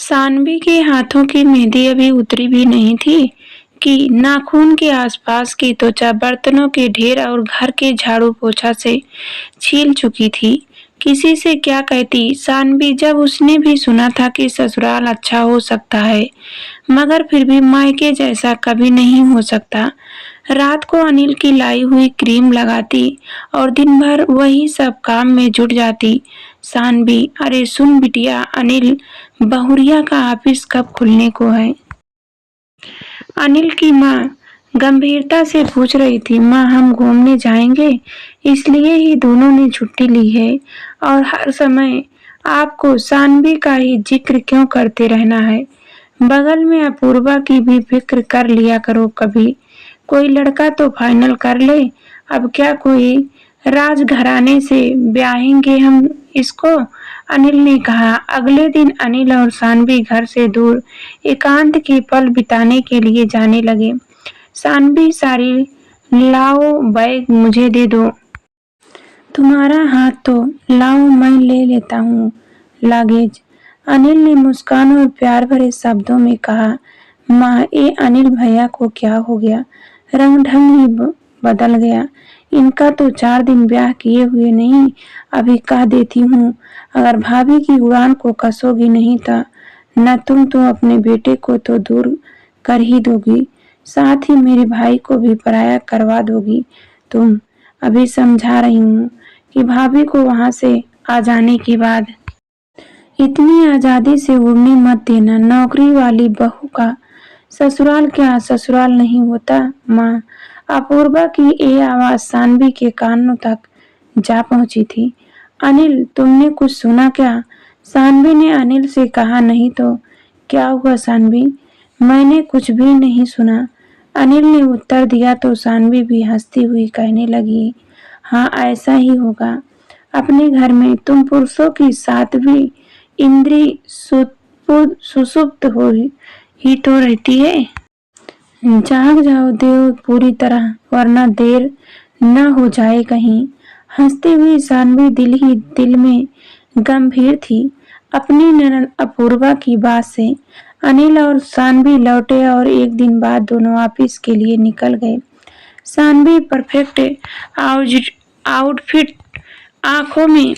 सानवी के हाथों की मेहंदी अभी उतरी भी नहीं थी कि नाखून के आसपास की त्वचा बर्तनों के ढेर और घर के झाड़ू पोछा से छील चुकी थी। किसी से क्या कहती सानवी, जब उसने भी सुना था कि ससुराल अच्छा हो सकता है मगर फिर भी मायके जैसा कभी नहीं हो सकता। रात को अनिल की लाई हुई क्रीम लगाती और दिन भर वही सब काम में जुट जाती। सानवी, अरे सुन बिटिया, अनिल बहुरिया का ऑफिस कब खुलने को है? अनिल की माँ गंभीरता से पूछ रही थी। माँ, हम घूमने जाएंगे, इसलिए ही दोनों ने छुट्टी ली है और हर समय आपको सानवी का ही जिक्र क्यों करते रहना है? बगल में अपूर्वा की भी फिक्र कर लिया करो कभी। कोई लड़का तो फाइनल कर ले। अब क्या कोई राजघराने से ब्याहेंगे हम इसको? अनिल ने कहा। अगले दिन अनिल और सानवी घर से दूर एकांत के पल बिताने के लिए जाने लगे। सानवी, साड़ी लाओ, बैग मुझे दे दो। तुम्हारा हाथ तो लाओ, मैं ले लेता हूँ लगेज। अनिल ने मुस्कान और प्यार भरे शब्दों में कहा। माँ, ये अनिल भैया को क्या हो गया? रंग ढंग ही बदल गया। इनका तो 4 दिन ब्याह किए हुए नहीं। अभी कह देती हूँ, अगर भाभी की उड़ान को कसोगी नहीं तो न तुम तो अपने बेटे को तो दूर कर ही दोगी, साथ ही मेरे भाई को भी पराया करवा दोगी तुम। अभी समझा रही हूँ कि भाभी को वहां से आ जाने के बाद इतनी आजादी से उड़ने मत देना। नौकरी वाली बहू का ससुराल क्या ससुराल नहीं होता? माँ, अपूर्वा की ये आवाज सानवी के कानों तक जा पहुंची थी। अनिल, तुमने कुछ सुना क्या? सानवी ने अनिल से कहा। नहीं तो क्या हुआ सानवी? मैंने कुछ भी नहीं सुना, अनिल ने उत्तर दिया। तो सानवी भी हंसती हुई कहने लगी, हाँ ऐसा ही होगा। अपने घर में तुम पुरुषों की सातवीं इंद्री सुसुप्त हो ही तो रहती है। जाग जाओ देव पूरी तरह, वरना देर न हो जाए कहीं। हंसती हुई सानवी दिल ही दिल में गंभीर थी अपनी ननद अपूर्वा की बात से। अनिल और सानवी लौटे और एक दिन बाद दोनों ऑफिस के लिए निकल गए। सानवी परफेक्ट आउटफिट, आंखों में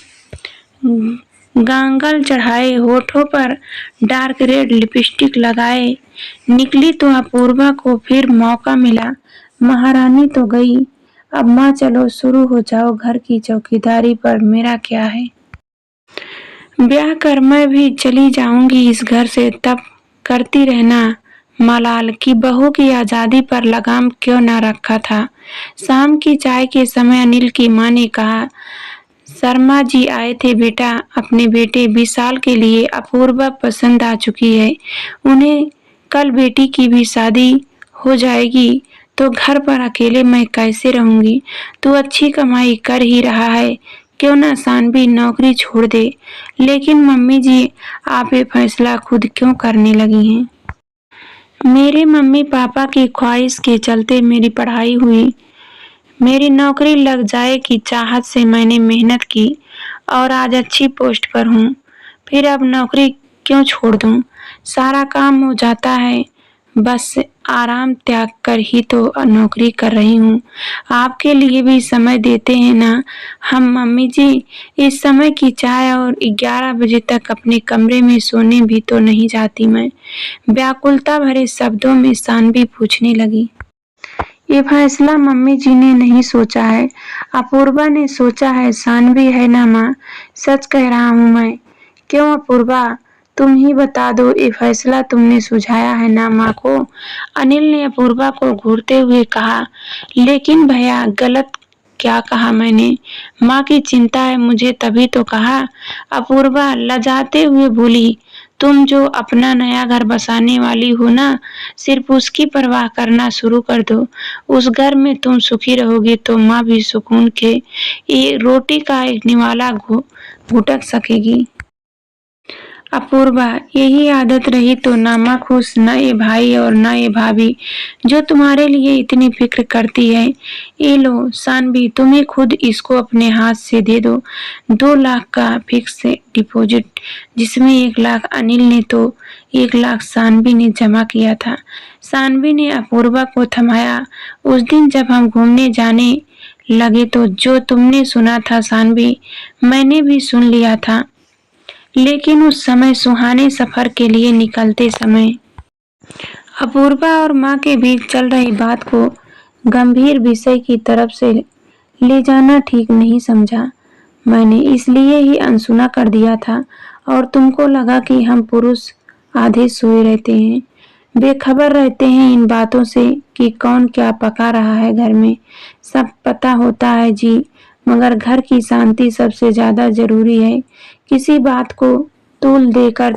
गांगल चढ़ाए, होठों पर डार्क रेड लिपस्टिक लगाए निकली तो अपूर्वा को फिर मौका मिला। महारानी तो गई, अब माँ चलो शुरू हो जाओ, घर की चौकीदारी पर मेरा क्या है? ब्याह कर मैं भी चली जाऊंगी इस घर से, तब करती रहना मलाल की बहू की आजादी पर लगाम क्यों न रखा था। शाम की चाय के समय अनिल की माँ ने कहा, शर्मा जी आए थे बेटा, अपने बेटे विशाल के लिए अपूर्वा पसंद आ चुकी है। उन्हें कल बेटी की भी शादी हो जाएगी तो घर पर अकेले मैं कैसे रहूंगी? तू अच्छी कमाई कर ही रहा है, क्यों ना सानवी नौकरी छोड़ दे। लेकिन मम्मी जी, आप ये फैसला खुद क्यों करने लगी हैं? मेरे मम्मी पापा की ख्वाहिश के चलते मेरी पढ़ाई हुई, मेरी नौकरी लग जाए की चाहत से मैंने मेहनत की और आज अच्छी पोस्ट पर हूँ। फिर अब नौकरी क्यों छोड़ दूँ? सारा काम हो जाता है, बस आराम त्याग कर ही तो नौकरी कर रही हूँ। आपके लिए भी समय देते हैं ना हम। मम्मी जी, इस समय की चाय और 11 बजे तक अपने कमरे में सोने भी तो नहीं जाती मैं। व्याकुलता भरे शब्दों में सानवी पूछने लगी। ये फैसला मम्मी जी ने नहीं सोचा है, अपूर्वा ने सोचा है। सानवी, है ना माँ, सच कह रहा हूँ मैं। क्यों अपूर्वा, तुम ही बता दो, ये फैसला तुमने सुझाया है ना माँ को? अनिल ने अपूर्वा को घूरते हुए कहा। लेकिन भैया, गलत क्या कहा मैंने? माँ की चिंता है मुझे तभी तो कहा। अपूर्वा लजाते हुए बोली, तुम जो अपना नया घर बसाने वाली हो ना, सिर्फ उसकी परवाह करना शुरू कर दो। उस घर में तुम सुखी रहोगी तो माँ भी सुकून के ये रोटी का एक निवाला घुटक सकेगी। अपूर्वा, यही आदत रही तो ना माँ खुश, न ये भाई और न ये भाभी जो तुम्हारे लिए इतनी फिक्र करती है। ये लो सानवी, तुम्हें खुद इसको अपने हाथ से दे दो। 2 लाख का फिक्स डिपॉजिट, जिसमें 1 लाख अनिल ने तो 1 लाख सानवी ने जमा किया था। सानवी ने अपूर्वा को थमाया। उस दिन जब हम घूमने जाने लगे तो जो तुमने सुना था सानवी, मैंने भी सुन लिया था। लेकिन उस समय सुहाने सफर के लिए निकलते समय अपूर्वा और माँ के बीच चल रही बात को गंभीर विषय की तरफ से ले जाना ठीक नहीं समझा। मैंने इसलिए ही अनसुना कर दिया था और तुमको लगा कि हम पुरुष आधे सोए रहते हैं, बेखबर रहते हैं इन बातों से कि कौन क्या पका रहा है घर में। सब पता होता है जी, मगर घर की शांति सबसे ज्यादा जरूरी है। किसी बात को तूल देकर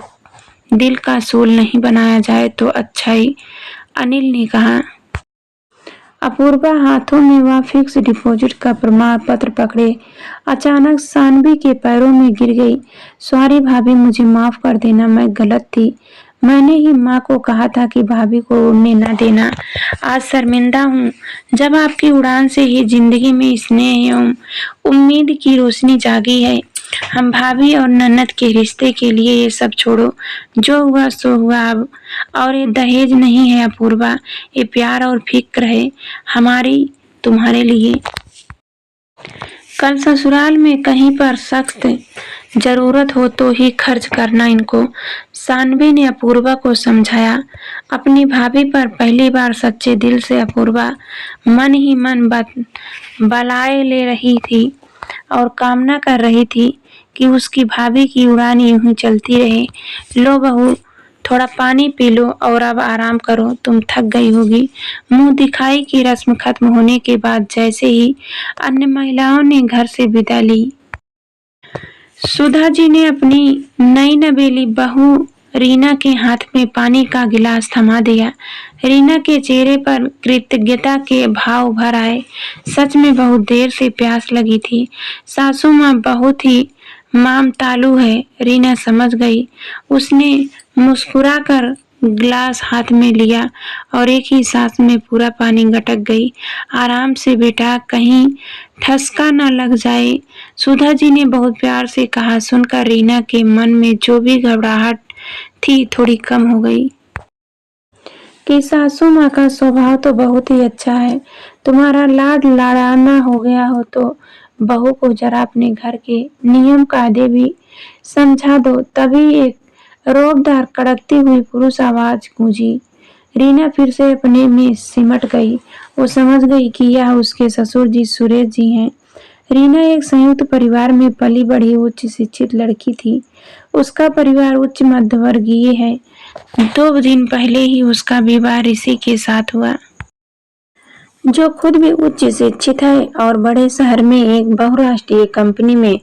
दिल का सूल नहीं बनाया जाए तो अच्छा ही, अनिल ने कहा। अपूर्वा हाथों में वह फिक्स डिपॉजिट का प्रमाण पत्र पकड़े अचानक सानवी के पैरों में गिर गई। सॉरी भाभी, मुझे माफ कर देना, मैं गलत थी। मैंने ही माँ को कहा था कि भाभी को उड़ने न देना। आज शर्मिंदा हूँ। जब आपकी उड़ान से ही जिंदगी में स्नेह एवं उम्मीद की रोशनी जागी है। हम भाभी और ननद के रिश्ते के लिए ये सब छोड़ो, जो हुआ सो हुआ अब। और ये दहेज नहीं है अपूर्वा, ये प्यार और फिक्र है हमारी तुम्हारे लिए। कल ससुराल में कहीं पर सख्त जरूरत हो तो ही खर्च करना इनको, सानवी ने अपूर्वा को समझाया। अपनी भाभी पर पहली बार सच्चे दिल से अपूर्वा मन ही मन बलाए ले रही थी और कामना कर रही थी कि उसकी भाभी की उड़ान यूं ही चलती रहे। लो बहू, थोड़ा पानी पी लो और अब आराम करो, तुम थक गई होगी। मुंह दिखाई की रस्म खत्म होने के बाद जैसे ही अन्य महिलाओं ने घर से विदा ली, सुधा जी ने अपनी नई नवेली बहू रीना के हाथ में पानी का गिलास थमा दिया। रीना के चेहरे पर कृतज्ञता के भाव भर आए। सच में बहुत देर से प्यास लगी थी। सासू माँ बहुत ही मामतालू है, रीना समझ गई। उसने मुस्कुराकर गिलास हाथ में लिया और एक ही सांस में पूरा पानी गटक गई। आराम से बेटा, कहीं ठसका न लग जाए, सुधा जी ने बहुत प्यार से कहा। सुनकर रीना के मन में जो भी घबराहट थी थोड़ी कम हो गई कि सासू माँ का स्वभाव तो बहुत ही अच्छा है। तुम्हारा लाड लाडाना हो गया हो तो बहू को जरा अपने घर के नियम कायदे भी समझा दो। तभी एक रोबदार कड़कती हुई पुरुष आवाज गूंजी। रीना फिर से अपने में सिमट गई। वो समझ गई कि यह उसके ससुर जी सुरेश जी हैं। रीना एक संयुक्त परिवार में पली बढ़ी उच्च शिक्षित लड़की थी। उसका परिवार उच्च मध्यवर्गीय है। 2 दिन पहले ही उसका विवाह ऋषि के साथ हुआ, जो खुद भी उच्च शिक्षित है और बड़े शहर में एक बहुराष्ट्रीय कंपनी में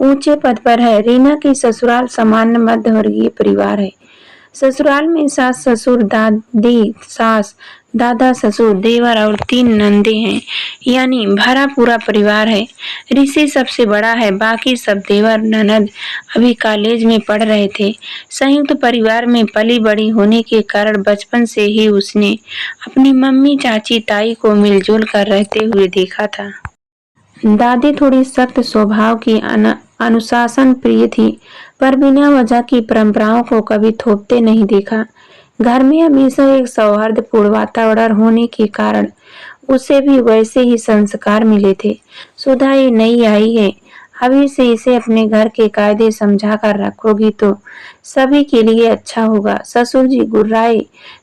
ऊंचे पद पर है। रीना की ससुराल सामान्य मध्यवर्गीय परिवार है। ससुराल में सास ससुर, दादी सास, दादा ससुर, देवर और 3 नंदे हैं, यानी भरा पूरा परिवार है। ऋषि सबसे बड़ा है, बाकी सब देवर ननद अभी कॉलेज में पढ़ रहे थे। संयुक्त परिवार में पली बड़ी होने के कारण बचपन से ही उसने अपनी मम्मी, चाची, ताई को मिलजुल कर रहते हुए देखा था। दादी थोड़ी सख्त स्वभाव की अनुशासन प्रिय थी, पर बिना वजह की परंपराओं को कभी थोपते नहीं देखा। घर में हमेशा एक सौहार्दपूर्ण वातावरण होने के कारण उसे भी वैसे ही संस्कार मिले थे। सुधा ये नई आई है, अभी से इसे अपने घर के कायदे समझा कर रखोगी तो सभी के लिए अच्छा होगा। ससुर जी गुर्राए।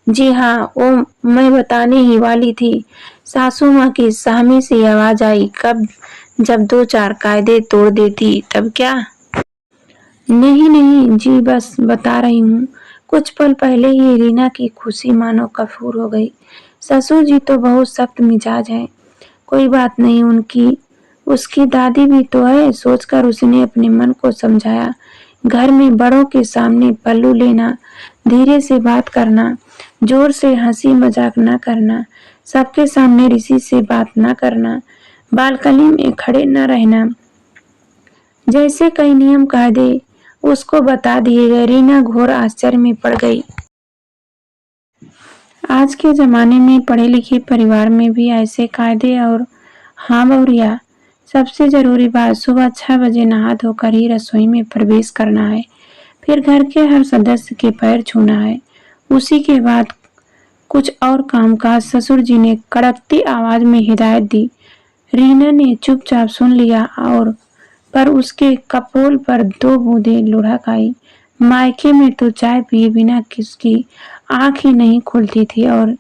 जी हाँ, वो मैं बताने ही वाली थी। सासू माँ की साहमी सी आवाज आई। कब? जब 2-4 कायदे तोड़ देती तब क्या? नहीं नहीं जी, बस बता रही हूँ। कुछ पल पहले ही रीना की खुशी मानो कफूर हो गई। ससुर जी तो बहुत सख्त मिजाज है। कोई बात नहीं, उनकी उसकी दादी भी तो है, सोचकर उसने अपने मन को समझाया। घर में बड़ों के सामने पल्लू लेना, धीरे से बात करना, जोर से हंसी मजाक न करना, सबके सामने ऋषि से बात न करना, बालकनी में खड़े न रहना, जैसे कई नियम कायदे उसको बता दिए गए। रीना घोर आश्चर्य में पड़ गई। आज के जमाने में पढ़े लिखे परिवार में भी ऐसे कायदे और हाँ बहुरिया। सबसे जरूरी बात, सुबह 6 बजे नहा धोकर ही रसोई में प्रवेश करना है। फिर घर के हर सदस्य के पैर छूना है। उसी के बाद कुछ और कामकाज। ससुर जी ने कड़कती आवाज में हिदायत दी। रीना ने चुपचाप सुन लिया और पर उसके कपोल पर 2 बूंदें लुढ़क आई। मायके में तो चाय पिए बिना किसकी आंख ही नहीं खुलती थी और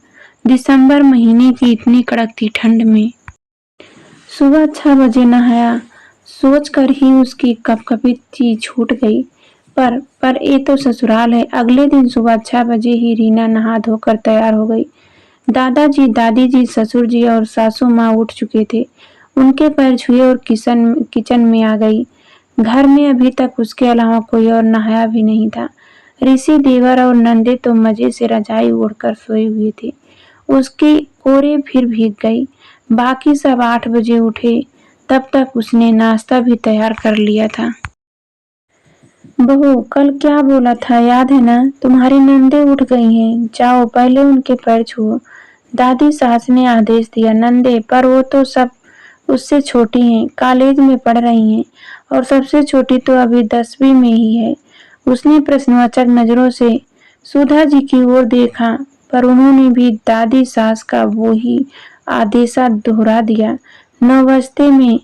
दिसंबर महीने की इतनी कड़कती ठंड में सुबह 6 बजे नहाया सोच कर ही उसकी कपकपी चीज छूट गई। पर ये तो ससुराल है। अगले दिन सुबह 6 बजे ही रीना नहा धोकर तैयार हो गई। दादाजी, दादी जी, ससुर जी और सासू माँ उठ चुके थे। उनके पैर छुए और किचन में आ गई। घर में अभी तक उसके अलावा कोई और नहाया भी नहीं था। ऋषि, देवर और नंदे तो मजे से रजाई ओढ़कर सोए हुए थे। उसकी कोरे फिर भीग गई। बाकी सब 8 बजे उठे। तब तक उसने नाश्ता भी तैयार कर लिया था। बहू, कल क्या बोला था याद है ना? तुम्हारी नंदे उठ गई हैं, जाओ पहले उनके पैर छुओ। दादी सास ने आदेश दिया। नंदे, पर वो तो सब उससे छोटी हैं, कॉलेज में पढ़ रही हैं और सबसे छोटी तो अभी 10वीं में ही है। उसने प्रश्नवाचक नजरों से सुधा जी की ओर देखा, पर उन्होंने भी दादी सास का वो ही आदेशा दोहरा दिया। 9 बजते में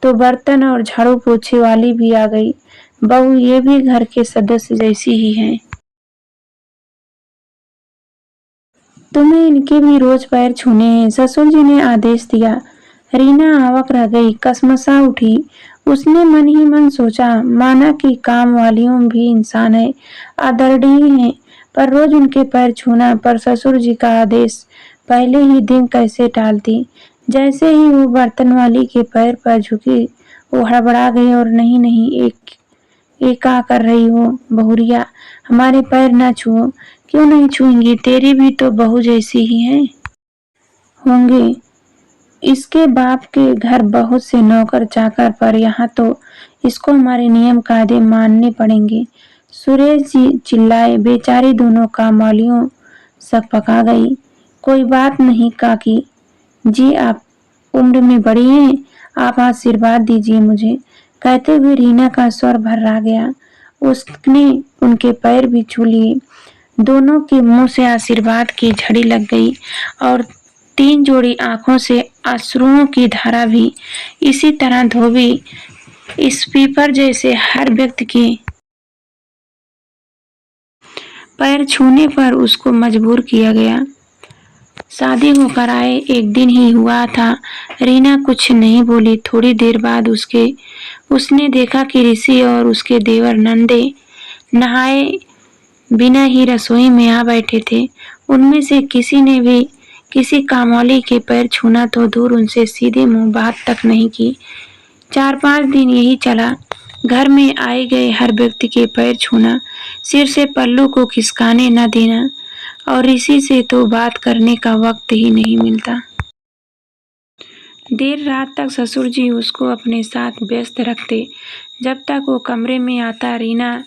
तो बर्तन और झाड़ू पोछे वाली भी आ गई। बहू, ये भी घर के सदस्य जैसी ही हैं। तुम्हें इनके भी रोज पैर छूने हैं, ससुर जी ने आदेश दिया। रीना आवाक रह गई, कसमसा उठी। उसने मन ही मन सोचा, माना कि काम वालियों भी इंसान है, आदरणीय हैं, पर रोज उनके पैर छूना, पर ससुर जी का आदेश। पहले ही दिन कैसे टालती। जैसे ही वो बर्तन वाली के पैर पर झुकी, वो हड़बड़ा गई और नहीं नहीं, एक का कर रही हो बहुरिया, हमारे पैर न छुओ। क्यों नहीं छुएंगी? तेरी भी तो बहू जैसी ही है। होंगे। इसके बाप के घर बहुत से नौकर चाकर, पर यहाँ तो इसको हमारे नियम कायदे मानने पड़ेंगे। सुरेश जी चिल्लाए। बेचारी दोनों काम वालियों सब पका गई। कोई बात नहीं काकी जी, आप उम्र में बड़ी हैं, आप आशीर्वाद दीजिए मुझे। कहते हुए रीना का स्वर भर्रा गया। उसने उनके पैर भी छू लिए। दोनों के मुंह से आशीर्वाद की झड़ी लग गई और 3 जोड़ी आंखों से अश्रुओं की धारा भी इसी तरह धोबी इस पीपर जैसे हर व्यक्ति के पैर छूने पर उसको मजबूर किया गया। शादी होकर आए 1 दिन ही हुआ था। रीना कुछ नहीं बोली। थोड़ी देर बाद उसने देखा कि ऋषि और उसके देवर नंदे नहाए बिना ही रसोई में आ बैठे थे। उनमें से किसी ने भी किसी कामवाली के पैर छूना तो दूर, उनसे सीधे मुंह बात तक नहीं की। 4-5 दिन यही चला। घर में आए गए हर व्यक्ति के पैर छूना, सिर से पल्लू को खिसकाने न देना, और ऋषि से तो बात करने का वक्त ही नहीं मिलता। देर रात तक ससुर जी उसको अपने साथ व्यस्त रखते। जब तक वो कमरे में आता, रीना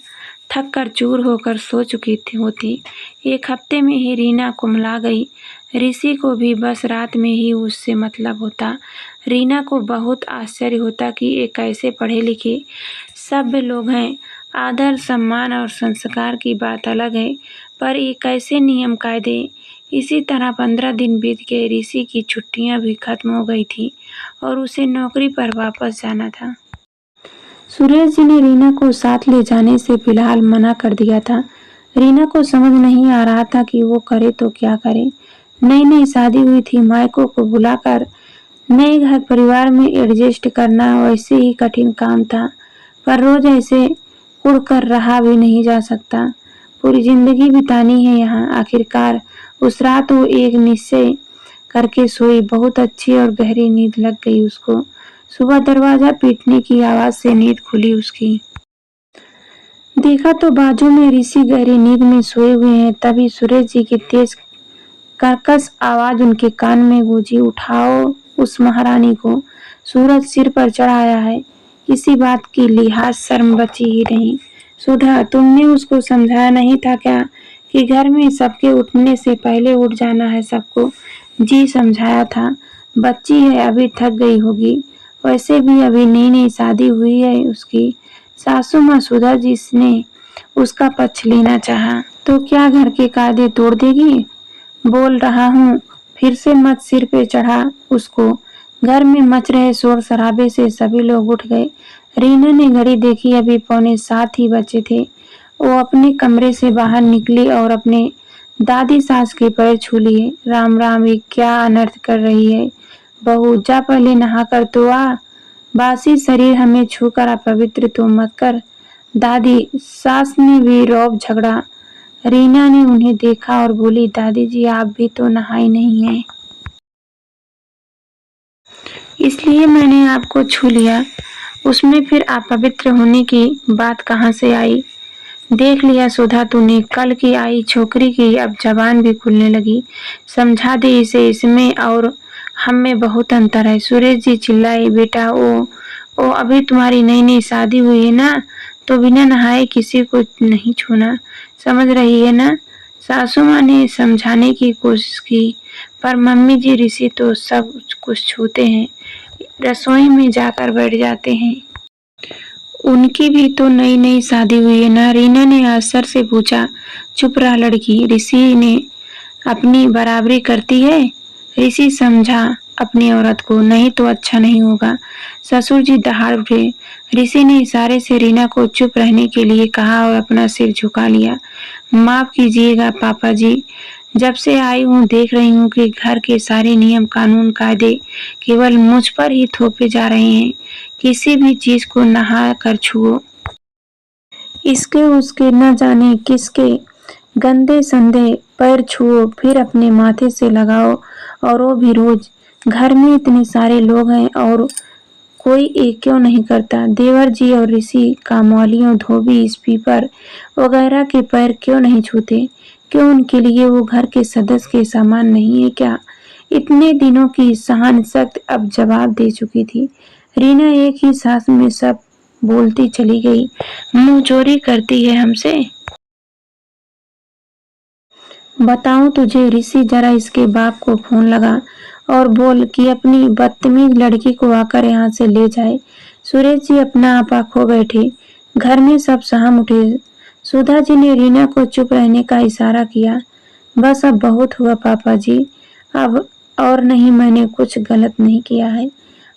थक कर चूर होकर सो चुकी होती। 1 हफ्ते में ही रीना कुम्हला गई। ऋषि को भी बस रात में ही उससे मतलब होता। रीना को बहुत आश्चर्य होता कि ये कैसे पढ़े लिखे सभ्य लोग हैं। आदर, सम्मान और संस्कार की बात अलग है, पर ये कैसे नियम कायदे। इसी तरह 15 दिन बीत गए। ऋषि की छुट्टियां भी खत्म हो गई थी और उसे नौकरी पर वापस जाना था। सुरेश जी ने रीना को साथ ले जाने से फिलहाल मना कर दिया था। रीना को समझ नहीं आ रहा था कि वो करे तो क्या करे। नई नई शादी हुई थी, मायकों को बुलाकर नए घर परिवार में एडजस्ट करना वैसे ही कठिन काम था, पर रोज ऐसे उड़ कर रहा भी नहीं जा सकता। पूरी जिंदगी बितानी है यहाँ। आखिरकार उस रात वो एक निश्चय करके सोई। बहुत अच्छी और गहरी नींद लग गई उसको। सुबह दरवाजा पीटने की आवाज से नींद खुली उसकी। देखा तो बाजू में ऋषि गहरी नींद में सोए हुए हैं। तभी सुरेश जी की तेज कर्कश आवाज उनके कान में गूंजी, उठाओ उस महारानी को, सूरज सिर पर चढ़ आया है। किसी बात की लिहाज शर्म बची ही नहीं। सुधा, तुमने उसको समझाया नहीं था क्या कि घर में सबके उठने से पहले उठ जाना है सबको? जी समझाया था। बच्ची है, अभी थक गई होगी। वैसे भी अभी नई नई शादी हुई है उसकी। सासू माँ सुधा जिसने उसका पक्ष लेना चाहा तो क्या घर के कायदे तोड़ देगी? बोल रहा हूँ, फिर से मत सिर पे चढ़ा उसको। घर में मच रहे शोर शराबे से सभी लोग उठ गए। रीना ने घड़ी देखी, अभी 6:45 ही बचे थे। वो अपने कमरे से बाहर निकली और अपने दादी सास के पैर छू लिए। राम राम, ये क्या अनर्थ कर रही है बहू, जा पहले नहा कर तो आ। बासी शरीर हमें छूकर अपवित्र तो मत कर। दादी सास ने भी रौब झगड़ा। रीना ने उन्हें देखा और बोली, दादी जी आप भी तो नहाई नहीं है, इसलिए मैंने आपको छू लिया। उसमें फिर अपवित्र होने की बात कहाँ से आई? देख लिया सुधा तूने, कल की आई छोकरी की अब जबान भी खुलने लगी। समझा दे इसे, इसमें और हम में बहुत अंतर है। सुरेश जी चिल्लाए, बेटा ओ अभी तुम्हारी नई नई शादी हुई है ना, तो बिना नहाए किसी को नहीं छूना, समझ रही है ना? सासू माँ ने समझाने की कोशिश की, पर मम्मी जी ऋषि तो सब कुछ छूते हैं, रसोई में जाकर बैठ जाते हैं। उनकी भी तो नई नई शादी हुई है ना? रीना ने असर से पूछा। चुप रहा लड़की, ऋषि ने अपनी बराबरी करती है। ऋषि समझा अपनी औरत को, नहीं तो अच्छा नहीं होगा। ससुर जी दहाड़ उठे। ऋषि ने इशारे से रीना को चुप रहने के लिए कहा और अपना सिर झुका लिया। माफ कीजिएगा पापा जी, जब से आई हूँ देख रही हूँ कि घर के सारे नियम कानून कायदे केवल मुझ पर ही थोपे जा रहे हैं। किसी भी चीज को नहा कर छुओ, इसके उसके न जाने किसके गंदे संदे पैर छुओ, फिर अपने माथे से लगाओ, और वो भी रोज। घर में इतने सारे लोग हैं और कोई एक क्यों नहीं करता? देवर जी और ऋषि कामवालियों, धोबी, स्पीपर वगैरह के पैर क्यों नहीं छूते? क्यों उनके लिए वो घर के सदस्य के समान नहीं है क्या? इतने दिनों की सहन शक्ति अब जवाब दे चुकी थी। रीना एक ही सांस में सब बोलती चली गई। मुंह चोरी करती है हमसे। बताऊं तुझे ऋषि, जरा इसके बाप को फोन लगा और बोल कि अपनी बदतमीज लड़की को आकर यहाँ से ले जाए। सुरेश जी अपना आपा खो बैठे। घर में सब सहम उठे। सुधा जी ने रीना को चुप रहने का इशारा किया। बस अब बहुत हुआ पापा जी, अब और नहीं, मैंने कुछ गलत नहीं किया है।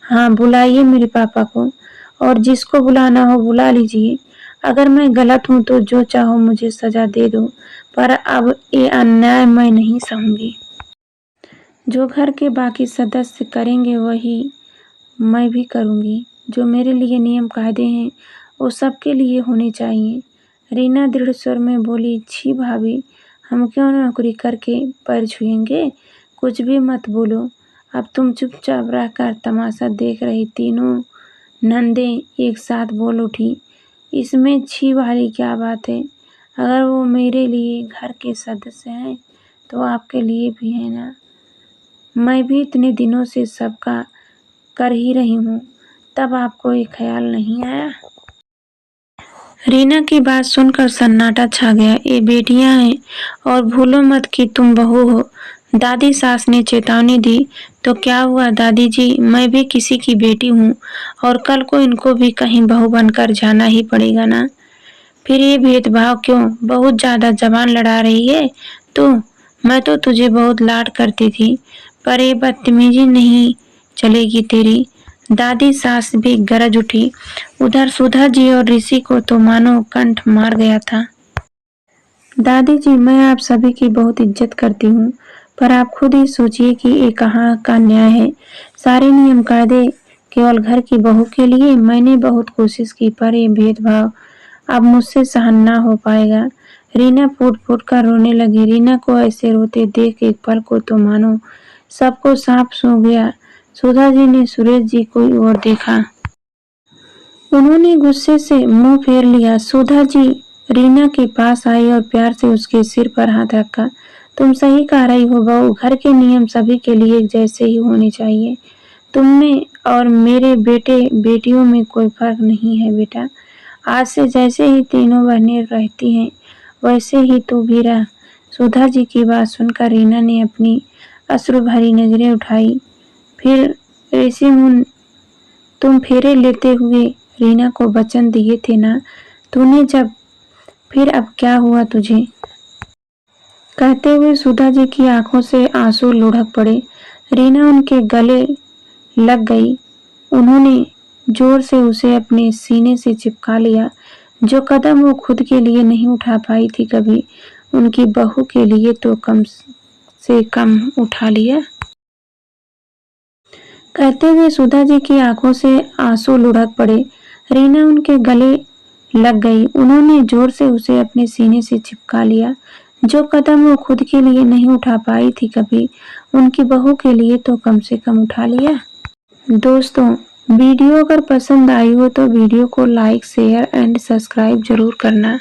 हाँ बुलाइए मेरे पापा को, और जिसको बुलाना हो बुला लीजिए। अगर मैं गलत हूँ तो जो चाहो मुझे सजा दे दो, पर अब ये अन्याय मैं नहीं सहूंगी। जो घर के बाकी सदस्य करेंगे वही मैं भी करूंगी। जो मेरे लिए नियम कायदे हैं वो सबके लिए होने चाहिए। रीना दृढ़ स्वर में बोली, छी भाभी, हम क्यों नौकरी करके पैर छुएंगे? कुछ भी मत बोलो। अब तुम चुपचाप रहकर तमाशा देख रही। तीनों नंदें एक साथ बोल उठी, इसमें छी वाली क्या बात है? अगर वो मेरे लिए घर के सदस्य हैं तो आपके लिए भी है ना? मैं भी इतने दिनों से सबका कर ही रही हूँ, तब आपको ये ख्याल नहीं आया? रीना की बात सुनकर सन्नाटा छा गया। ये बेटियां हैं और भूलो मत कि तुम बहू हो। दादी सास ने चेतावनी दी। तो क्या हुआ दादी जी, मैं भी किसी की बेटी हूँ और कल को इनको भी कहीं बहू बनकर जाना ही पड़ेगा ना। फिर ये भेदभाव क्यों? बहुत ज्यादा जबान लड़ा रही है तू। मैं तो तुझे बहुत लाड करती थी, पर ये बदतमीजी नहीं चलेगी तेरी। दादी सास भी गरज उठी। उधर सुधा जी और ऋषि को तो मानो कंठ मार गया था। दादी जी, मैं आप सभी की बहुत इज्जत करती हूँ, पर आप खुद ही सोचिए कि ये कहाँ का न्याय है। सारे नियम कायदे केवल घर की बहू के लिए। मैंने बहुत कोशिश की, पर ये भेदभाव अब मुझसे सहन ना हो पाएगा। रीना फूट फूट कर रोने लगी। रीना को ऐसे रोते देख एक पल को तो मानो सबको सांप सूंघ गया। सुधा जी ने सुरेश जी को ओर देखा। उन्होंने गुस्से से मुंह फेर लिया। सुधा जी रीना के पास आई और प्यार से उसके सिर पर हाथ रखा। तुम सही कह रही हो बहू, घर के नियम सभी के लिए एक जैसे ही होने चाहिए। तुम में और मेरे बेटे बेटियों में कोई फर्क नहीं है बेटा। आज से जैसे ही तीनों बहनें रहती हैं वैसे ही तू भी रह। सुधा जी की बात सुनकर रीना ने अपनी अश्रु भरी नजरें उठाई। फिर ऋषि मुन, तुम फेरे लेते हुए रीना को वचन दिए थे ना, तूने जब, फिर अब क्या हुआ तुझे? कहते हुए सुधा जी की आंखों से आंसू लुढ़क पड़े। रीना उनके गले लग गई। उन्होंने जोर से उसे अपने सीने से चिपका लिया। जो कदम वो खुद के लिए नहीं उठा पाई थी कभी, उनकी बहू के लिए तो कम से कम उठा लिया। कहते हुए सुधा जी की आंखों से आंसू लुढ़क पड़े। रीना उनके गले लग गई। उन्होंने जोर से उसे अपने सीने से चिपका लिया। जो कदम वो खुद के लिए नहीं उठा पाई थी कभी, उनकी बहू के लिए तो कम से कम उठा लिया। दोस्तों, वीडियो अगर पसंद आई हो तो वीडियो को लाइक, शेयर एंड सब्सक्राइब जरूर करना।